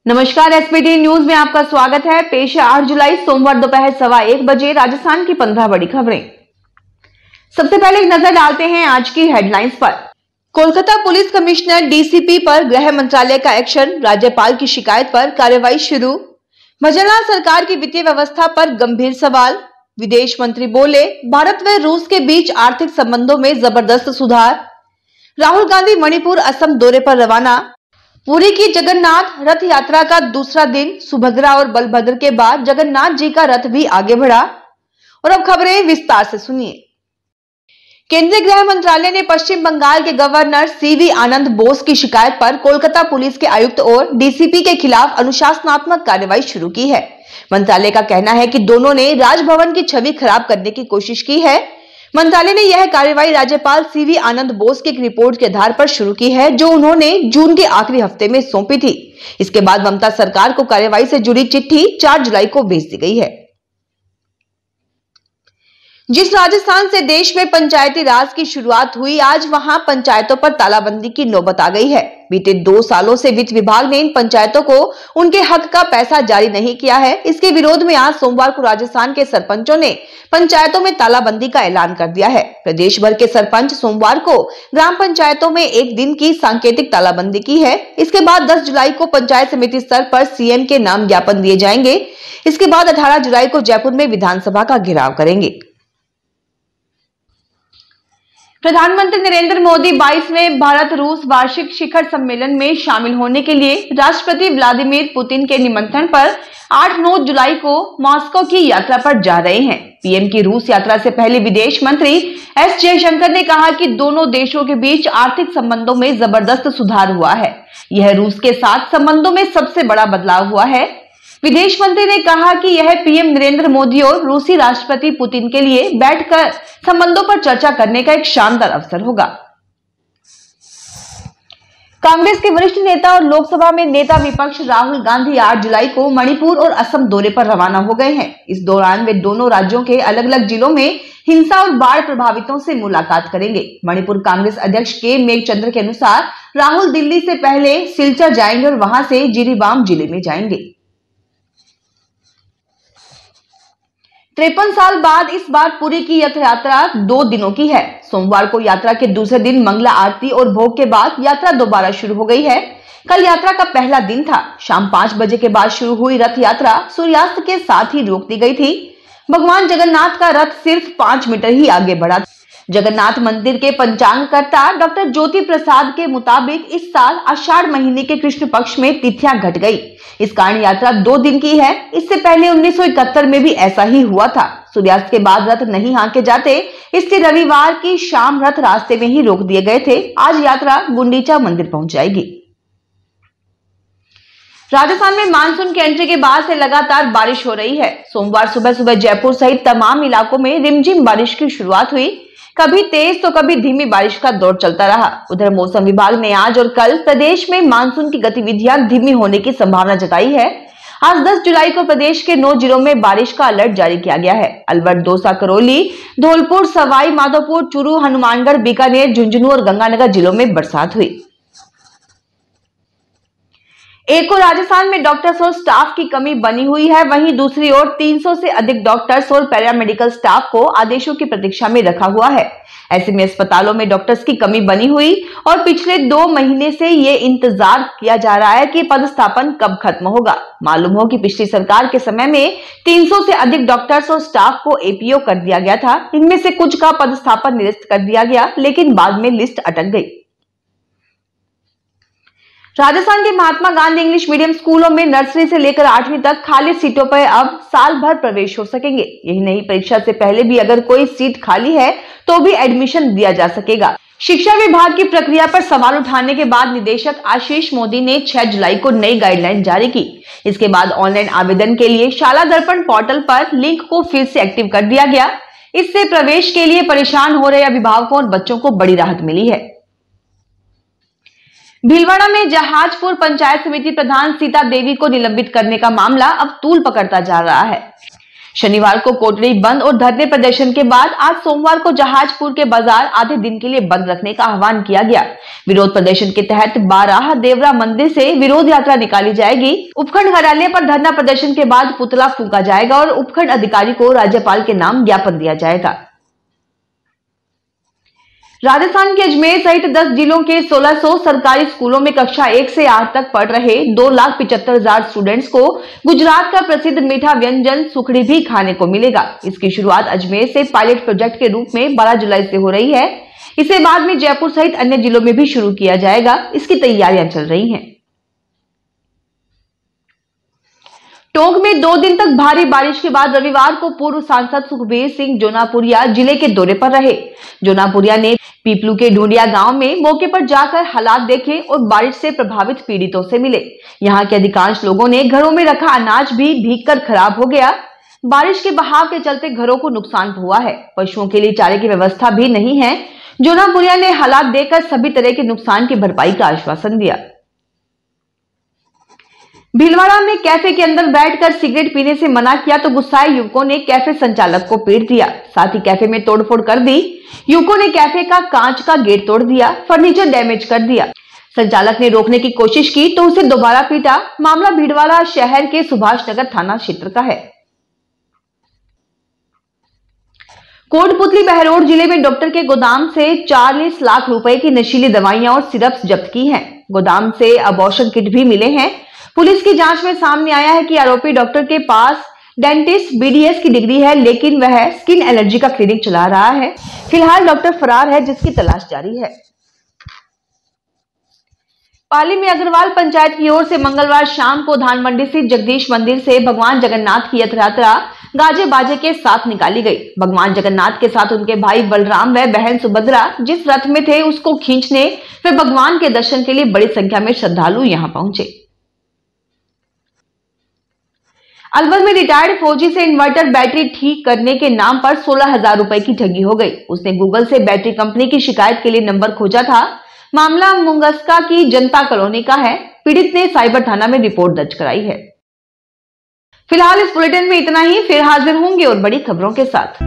नमस्कार, SPT news में आपका स्वागत है। पेश है 8 जुलाई सोमवार दोपहर 1:15 बजे राजस्थान की 15 बड़ी खबरें। सबसे पहले एक नजर डालते हैं आज की हेडलाइंस पर। कोलकाता पुलिस कमिश्नर डीसीपी पर गृह मंत्रालय का एक्शन, राज्यपाल की शिकायत पर कार्रवाई शुरू। भजनलाल सरकार की वित्तीय व्यवस्था पर गंभीर सवाल। विदेश मंत्री बोले, भारत व रूस के बीच आर्थिक संबंधों में जबरदस्त सुधार। राहुल गांधी मणिपुर असम दौरे पर रवाना। पुरी की जगन्नाथ रथ यात्रा का दूसरा दिन, सुभद्रा और बलभद्र के बाद जगन्नाथ जी का रथ भी आगे बढ़ा। और अब खबरें विस्तार से सुनिए। केंद्रीय गृह मंत्रालय ने पश्चिम बंगाल के गवर्नर सीवी आनंद बोस की शिकायत पर कोलकाता पुलिस के आयुक्त और डीसीपी के खिलाफ अनुशासनात्मक कार्रवाई शुरू की है। मंत्रालय का कहना है कि दोनों ने राजभवन की छवि खराब करने की कोशिश की है। मंत्रालय ने यह कार्रवाई राज्यपाल सीवी आनंद बोस की एक रिपोर्ट के आधार पर शुरू की है, जो उन्होंने जून के आखिरी हफ्ते में सौंपी थी। इसके बाद ममता सरकार को कार्रवाई से जुड़ी चिट्ठी 4 जुलाई को भेज दी गई है। जिस राजस्थान से देश में पंचायती राज की शुरुआत हुई, आज वहां पंचायतों पर तालाबंदी की नौबत आ गई है। बीते 2 सालों से वित्त विभाग ने इन पंचायतों को उनके हक का पैसा जारी नहीं किया है। इसके विरोध में आज सोमवार को राजस्थान के सरपंचों ने पंचायतों में तालाबंदी का ऐलान कर दिया है। प्रदेश भर के सरपंच सोमवार को ग्राम पंचायतों में एक दिन की सांकेतिक तालाबंदी की है। इसके बाद 10 जुलाई को पंचायत समिति स्तर पर सीएम के नाम ज्ञापन दिए जाएंगे। इसके बाद 18 जुलाई को जयपुर में विधानसभा का घेराव करेंगे। प्रधानमंत्री नरेंद्र मोदी 22वें भारत रूस वार्षिक शिखर सम्मेलन में शामिल होने के लिए राष्ट्रपति व्लादिमीर पुतिन के निमंत्रण पर 8-9 जुलाई को मॉस्को की यात्रा पर जा रहे हैं। पीएम की रूस यात्रा से पहले विदेश मंत्री एस जयशंकर ने कहा कि दोनों देशों के बीच आर्थिक संबंधों में जबरदस्त सुधार हुआ है। यह रूस के साथ संबंधों में सबसे बड़ा बदलाव हुआ है। विदेश मंत्री ने कहा कि यह पीएम नरेंद्र मोदी और रूसी राष्ट्रपति पुतिन के लिए बैठकर संबंधों पर चर्चा करने का एक शानदार अवसर होगा। कांग्रेस के वरिष्ठ नेता और लोकसभा में नेता विपक्ष राहुल गांधी 8 जुलाई को मणिपुर और असम दौरे पर रवाना हो गए हैं। इस दौरान वे दोनों राज्यों के अलग अलग जिलों में हिंसा और बाढ़ प्रभावितों से मुलाकात करेंगे। मणिपुर कांग्रेस अध्यक्ष के मेघचंद्र के अनुसार राहुल दिल्ली से पहले सिलचर जाएंगे और वहां से जिरीबाम जिले में जाएंगे। 53 साल बाद इस बार पुरी की रथ यात्रा 2 दिनों की है। सोमवार को यात्रा के दूसरे दिन मंगला आरती और भोग के बाद यात्रा दोबारा शुरू हो गई है। कल यात्रा का पहला दिन था। शाम 5 बजे के बाद शुरू हुई रथ यात्रा सूर्यास्त के साथ ही रोक दी गई थी। भगवान जगन्नाथ का रथ सिर्फ 5 मीटर ही आगे बढ़ा। जगन्नाथ मंदिर के पंचांगकर्ता डॉक्टर ज्योति प्रसाद के मुताबिक इस साल आषाढ़ महीने के कृष्ण पक्ष में तिथियां घट गई। इस कारण यात्रा 2 दिन की है। इससे पहले 1971 में भी ऐसा ही हुआ था। सूर्यास्त के बाद रथ नहीं हांके जाते, इसलिए रविवार की शाम रथ रास्ते में ही रोक दिए गए थे। आज यात्रा गुंडीचा मंदिर पहुंच जाएगी। राजस्थान में मानसून की एंट्री के बाद से लगातार बारिश हो रही है। सोमवार सुबह सुबह जयपुर सहित तमाम इलाकों में रिमझिम बारिश की शुरुआत हुई। कभी तेज तो कभी धीमी बारिश का दौर चलता रहा। उधर मौसम विभाग ने आज और कल प्रदेश में मानसून की गतिविधियां धीमी होने की संभावना जताई है। आज 10 जुलाई को प्रदेश के 9 जिलों में बारिश का अलर्ट जारी किया गया है। अलवर, दौसा, करौली, धौलपुर, सवाई माधोपुर, चूरू, हनुमानगढ़, बीकानेर, झुंझुनू और गंगानगर जिलों में बरसात हुई। एक और राजस्थान में डॉक्टर्स और स्टाफ की कमी बनी हुई है, वहीं दूसरी ओर 300 से अधिक डॉक्टर्स और पैरामेडिकल स्टाफ को आदेशों की प्रतीक्षा में रखा हुआ है। ऐसे में अस्पतालों में डॉक्टर्स की कमी बनी हुई और पिछले 2 महीने से ये इंतजार किया जा रहा है कि पदस्थापन कब खत्म होगा। मालूम हो कि पिछली सरकार के समय में 300 से अधिक डॉक्टर्स और स्टाफ को एपीओ कर दिया गया था। इनमें से कुछ का पदस्थापन निरस्त कर दिया गया, लेकिन बाद में लिस्ट अटक गई। राजस्थान के महात्मा गांधी इंग्लिश मीडियम स्कूलों में नर्सरी से लेकर 8वीं तक खाली सीटों पर अब साल भर प्रवेश हो सकेंगे। यही नहीं, परीक्षा से पहले भी अगर कोई सीट खाली है तो भी एडमिशन दिया जा सकेगा। शिक्षा विभाग की प्रक्रिया पर सवाल उठाने के बाद निदेशक आशीष मोदी ने 6 जुलाई को नई गाइडलाइन जारी की। इसके बाद ऑनलाइन आवेदन के लिए शाला दर्पण पोर्टल पर लिंक को फिर से एक्टिव कर दिया गया। इससे प्रवेश के लिए परेशान हो रहे अभिभावकों और बच्चों को बड़ी राहत मिली है। भीलवाड़ा में जहाजपुर पंचायत समिति प्रधान सीता देवी को निलंबित करने का मामला अब तूल पकड़ता जा रहा है। शनिवार को कोटड़ी बंद और धरने प्रदर्शन के बाद आज सोमवार को जहाजपुर के बाजार आधे दिन के लिए बंद रखने का आह्वान किया गया। विरोध प्रदर्शन के तहत बाराह देवरा मंदिर से विरोध यात्रा निकाली जाएगी। उपखंड कार्यालय पर धरना प्रदर्शन के बाद पुतला फूंका जाएगा और उपखंड अधिकारी को राज्यपाल के नाम ज्ञापन दिया जाएगा। राजस्थान के अजमेर सहित 10 जिलों के 1600 सरकारी स्कूलों में कक्षा 1 से 8 तक पढ़ रहे 2,75,000 स्टूडेंट्स को गुजरात का प्रसिद्ध मीठा व्यंजन सुखड़ी भी खाने को मिलेगा। इसकी शुरुआत अजमेर से पायलट प्रोजेक्ट के रूप में 12 जुलाई से हो रही है। इसे बाद में जयपुर सहित अन्य जिलों में भी शुरू किया जाएगा। इसकी तैयारियां चल रही हैं। टोंक में 2 दिन तक भारी बारिश के बाद रविवार को पूर्व सांसद सुखबीर सिंह जोनापुरिया जिले के दौरे पर रहे। जोनापुरिया ने पीपलू के ढूंढिया गांव में मौके पर जाकर हालात देखे और बारिश से प्रभावित पीड़ितों से मिले। यहां के अधिकांश लोगों ने घरों में रखा अनाज भी भीगकर खराब हो गया। बारिश के बहाव के चलते घरों को नुकसान हुआ है। पशुओं के लिए चारे की व्यवस्था भी नहीं है। जोनापुरिया ने हालात देखकर सभी तरह के नुकसान की भरपाई का आश्वासन दिया। भीलवाड़ा में कैफे के अंदर बैठकर सिगरेट पीने से मना किया तो गुस्साए युवकों ने कैफे संचालक को पीट दिया। साथ ही कैफे में तोड़फोड़ कर दी। युवकों ने कैफे का कांच का गेट तोड़ दिया, फर्नीचर डैमेज कर दिया। संचालक ने रोकने की कोशिश की तो उसे दोबारा पीटा। मामला भीलवाड़ा शहर के सुभाष नगर थाना क्षेत्र का है। कोटपुतली बहरोड जिले में डॉक्टर के गोदाम से 40 लाख रुपए की नशीली दवाइयां और सिरप जब्त की हैं। गोदाम से अबॉर्शन किट भी मिले हैं। पुलिस की जांच में सामने आया है कि आरोपी डॉक्टर के पास डेंटिस्ट बीडीएस की डिग्री है, लेकिन वह स्किन एलर्जी का क्लिनिक चला रहा है। फिलहाल डॉक्टर फरार है, जिसकी तलाश जारी है। पाली में अग्रवाल पंचायत की ओर से मंगलवार शाम को धान मंडी स्थित जगदीश मंदिर से भगवान जगन्नाथ की यात्रा गाजे बाजे के साथ निकाली गई। भगवान जगन्नाथ के साथ उनके भाई बलराम व बहन सुभद्रा जिस रथ में थे उसको खींचने व भगवान के दर्शन के लिए बड़ी संख्या में श्रद्धालु यहां पहुंचे। अलवर में रिटायर्ड फौजी से इन्वर्टर बैटरी ठीक करने के नाम पर 16,000 रुपए की ठगी हो गई। उसने गूगल से बैटरी कंपनी की शिकायत के लिए नंबर खोजा था। मामला मुंगस्का की जनता कॉलोनी का है। पीड़ित ने साइबर थाना में रिपोर्ट दर्ज कराई है। फिलहाल इस बुलेटिन में इतना ही। फिर हाजिर होंगे और बड़ी खबरों के साथ।